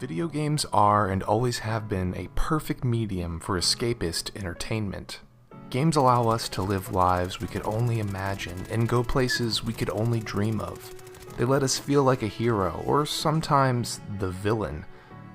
Video games are and always have been a perfect medium for escapist entertainment. Games allow us to live lives we could only imagine and go places we could only dream of. They let us feel like a hero, or sometimes the villain.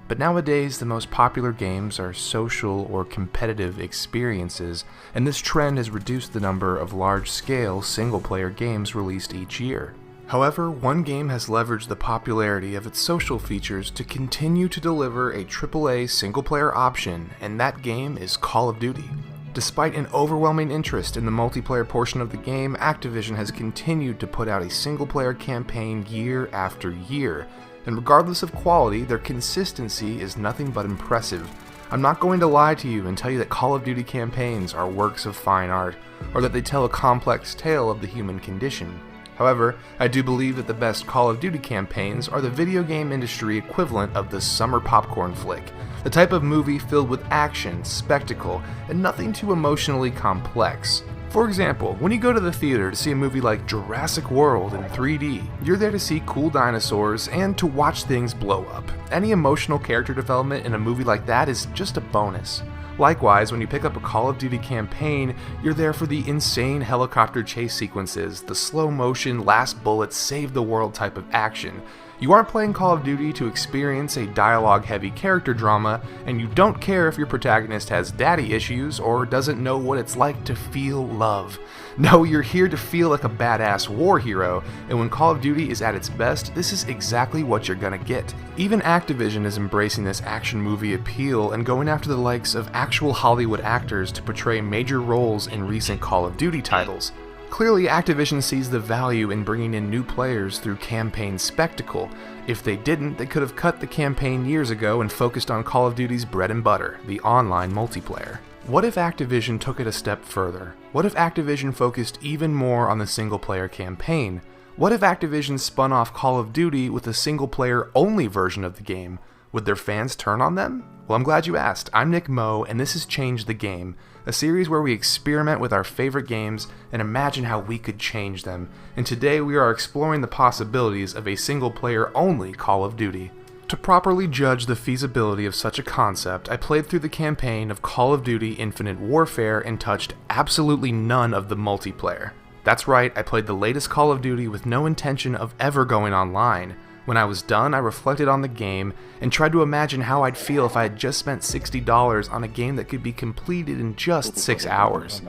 But nowadays, the most popular games are social or competitive experiences, and this trend has reduced the number of large-scale single-player games released each year. However, one game has leveraged the popularity of its social features to continue to deliver a AAA single-player option, and that game is Call of Duty. Despite an overwhelming interest in the multiplayer portion of the game, Activision has continued to put out a single-player campaign year after year, and regardless of quality, their consistency is nothing but impressive. I'm not going to lie to you and tell you that Call of Duty campaigns are works of fine art, or that they tell a complex tale of the human condition. However, I do believe that the best Call of Duty campaigns are the video game industry equivalent of the summer popcorn flick, the type of movie filled with action, spectacle, and nothing too emotionally complex. For example, when you go to the theater to see a movie like Jurassic World in 3D, you're there to see cool dinosaurs and to watch things blow up. Any emotional character development in a movie like that is just a bonus. Likewise, when you pick up a Call of Duty campaign, you're there for the insane helicopter chase sequences, the slow motion, last bullet, save the world type of action. You aren't playing Call of Duty to experience a dialogue-heavy character drama, and you don't care if your protagonist has daddy issues or doesn't know what it's like to feel love. No, you're here to feel like a badass war hero, and when Call of Duty is at its best, this is exactly what you're gonna get. Even Activision is embracing this action movie appeal and going after the likes of actual Hollywood actors to portray major roles in recent Call of Duty titles. Clearly, Activision sees the value in bringing in new players through campaign spectacle. If they didn't, they could have cut the campaign years ago and focused on Call of Duty's bread and butter, the online multiplayer. What if Activision took it a step further? What if Activision focused even more on the single-player campaign? What if Activision spun off Call of Duty with a single-player only version of the game? Would their fans turn on them? Well, I'm glad you asked. I'm Nick Moe, and this is Change the Game, a series where we experiment with our favorite games and imagine how we could change them. And today we are exploring the possibilities of a single-player only Call of Duty. To properly judge the feasibility of such a concept, I played through the campaign of Call of Duty Infinite Warfare and touched absolutely none of the multiplayer. That's right, I played the latest Call of Duty with no intention of ever going online. When I was done, I reflected on the game and tried to imagine how I'd feel if I had just spent $60 on a game that could be completed in just 6 hours.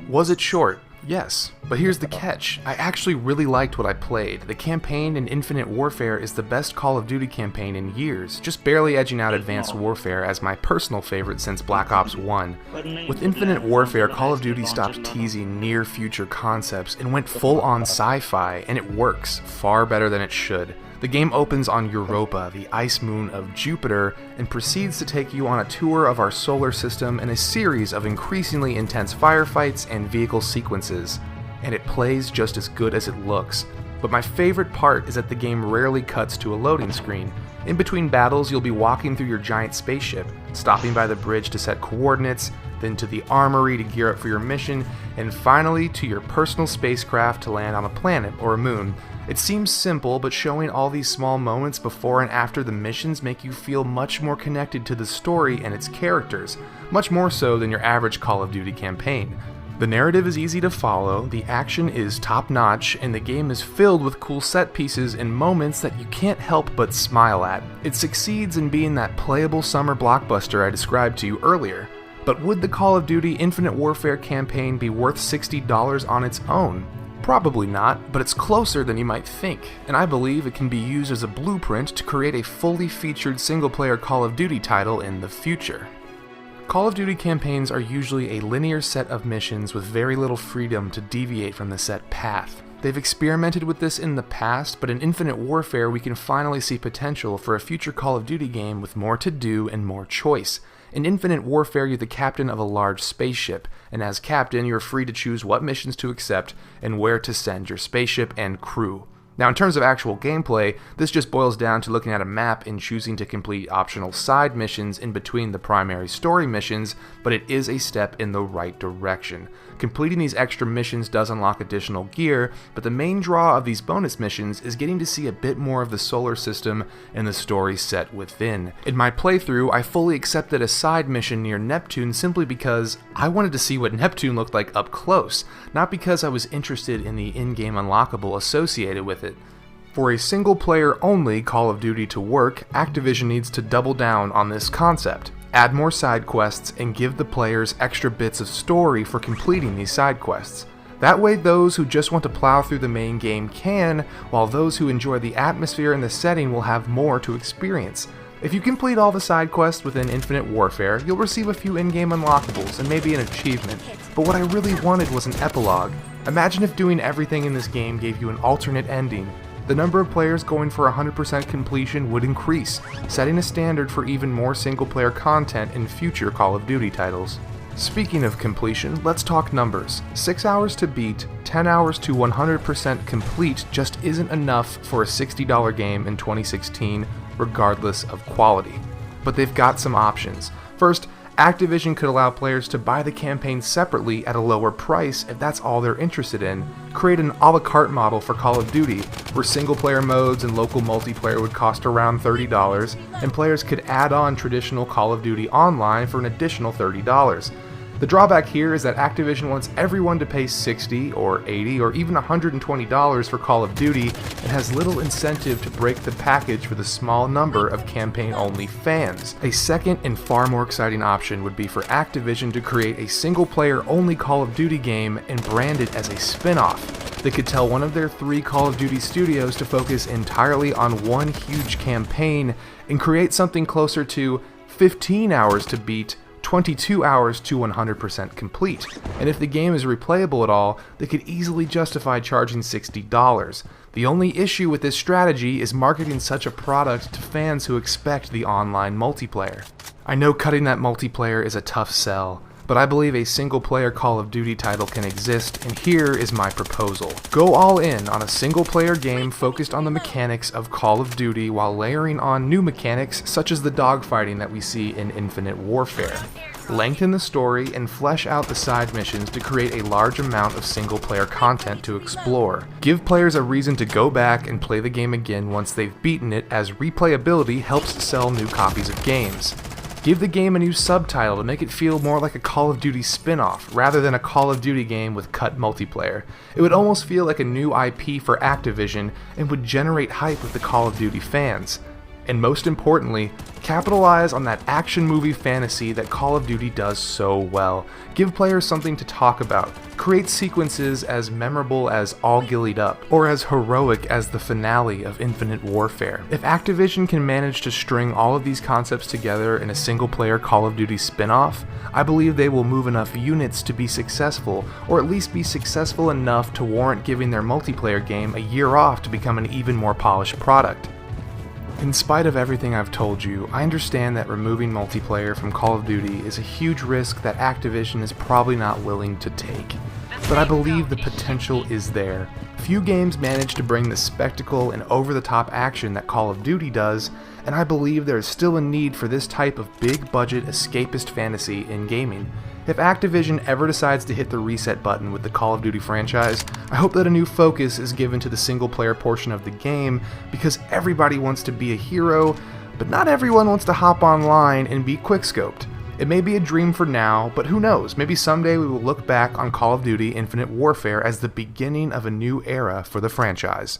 Was it short? Yes, but here's the catch. I actually really liked what I played. The campaign in Infinite Warfare is the best Call of Duty campaign in years, just barely edging out Advanced Warfare as my personal favorite since Black Ops 1. With Infinite Warfare, Call of Duty stopped teasing near-future concepts and went full-on sci-fi, and it works far better than it should. The game opens on Europa, the ice moon of Jupiter, and proceeds to take you on a tour of our solar system in a series of increasingly intense firefights and vehicle sequences. And it plays just as good as it looks. But my favorite part is that the game rarely cuts to a loading screen. In between battles, you'll be walking through your giant spaceship, stopping by the bridge to set coordinates, then to the armory to gear up for your mission, and finally to your personal spacecraft to land on a planet or a moon. It seems simple, but showing all these small moments before and after the missions make you feel much more connected to the story and its characters, much more so than your average Call of Duty campaign. The narrative is easy to follow, the action is top-notch, and the game is filled with cool set pieces and moments that you can't help but smile at. It succeeds in being that playable summer blockbuster I described to you earlier. But would the Call of Duty Infinite Warfare campaign be worth $60 on its own? Probably not, but it's closer than you might think, and I believe it can be used as a blueprint to create a fully featured single-player Call of Duty title in the future. Call of Duty campaigns are usually a linear set of missions with very little freedom to deviate from the set path. They've experimented with this in the past, but in Infinite Warfare we can finally see potential for a future Call of Duty game with more to do and more choice. In Infinite Warfare, you're the captain of a large spaceship, and as captain, you're free to choose what missions to accept and where to send your spaceship and crew. Now, in terms of actual gameplay, this just boils down to looking at a map and choosing to complete optional side missions in between the primary story missions, but it is a step in the right direction. Completing these extra missions does unlock additional gear, but the main draw of these bonus missions is getting to see a bit more of the solar system and the story set within. In my playthrough, I fully accepted a side mission near Neptune simply because I wanted to see what Neptune looked like up close, not because I was interested in the in-game unlockable associated with it. For a single-player only Call of Duty to work, Activision needs to double down on this concept. Add more side quests and give the players extra bits of story for completing these side quests. That way those who just want to plow through the main game can, while those who enjoy the atmosphere and the setting will have more to experience. If you complete all the side quests within Infinite Warfare, you'll receive a few in-game unlockables and maybe an achievement, but what I really wanted was an epilogue. Imagine if doing everything in this game gave you an alternate ending. The number of players going for 100% completion would increase, setting a standard for even more single-player content in future Call of Duty titles. Speaking of completion, let's talk numbers. 6 hours to beat, 10 hours to 100% complete just isn't enough for a $60 game in 2016, regardless of quality. But they've got some options. First, Activision could allow players to buy the campaign separately at a lower price if that's all they're interested in. Create an a la carte model for Call of Duty, where single-player modes and local multiplayer would cost around $30, and players could add on traditional Call of Duty Online for an additional $30. The drawback here is that Activision wants everyone to pay $60 or $80 or even $120 for Call of Duty and has little incentive to break the package for the small number of campaign-only fans. A second and far more exciting option would be for Activision to create a single-player only Call of Duty game and brand it as a spin-off. They could tell one of their 3 Call of Duty studios to focus entirely on one huge campaign and create something closer to 15 hours to beat, 22 hours to 100% complete, and if the game is replayable at all, they could easily justify charging $60. The only issue with this strategy is marketing such a product to fans who expect the online multiplayer. I know cutting that multiplayer is a tough sell, but I believe a single-player Call of Duty title can exist, and here is my proposal. Go all in on a single-player game focused on the mechanics of Call of Duty while layering on new mechanics such as the dogfighting that we see in Infinite Warfare. Lengthen the story and flesh out the side missions to create a large amount of single-player content to explore. Give players a reason to go back and play the game again once they've beaten it, as replayability helps sell new copies of games. Give the game a new subtitle to make it feel more like a Call of Duty spin-off, rather than a Call of Duty game with cut multiplayer. It would almost feel like a new IP for Activision and would generate hype with the Call of Duty fans. And most importantly, capitalize on that action movie fantasy that Call of Duty does so well. Give players something to talk about. Create sequences as memorable as All Gillied Up, or as heroic as the finale of Infinite Warfare. If Activision can manage to string all of these concepts together in a single-player Call of Duty spin-off, I believe they will move enough units to be successful, or at least be successful enough to warrant giving their multiplayer game a year off to become an even more polished product. In spite of everything I've told you, I understand that removing multiplayer from Call of Duty is a huge risk that Activision is probably not willing to take. But I believe the potential is there. Few games manage to bring the spectacle and over-the-top action that Call of Duty does, and I believe there is still a need for this type of big-budget escapist fantasy in gaming. If Activision ever decides to hit the reset button with the Call of Duty franchise, I hope that a new focus is given to the single-player portion of the game, because everybody wants to be a hero, but not everyone wants to hop online and be quickscoped. It may be a dream for now, but who knows, maybe someday we will look back on Call of Duty Infinite Warfare as the beginning of a new era for the franchise.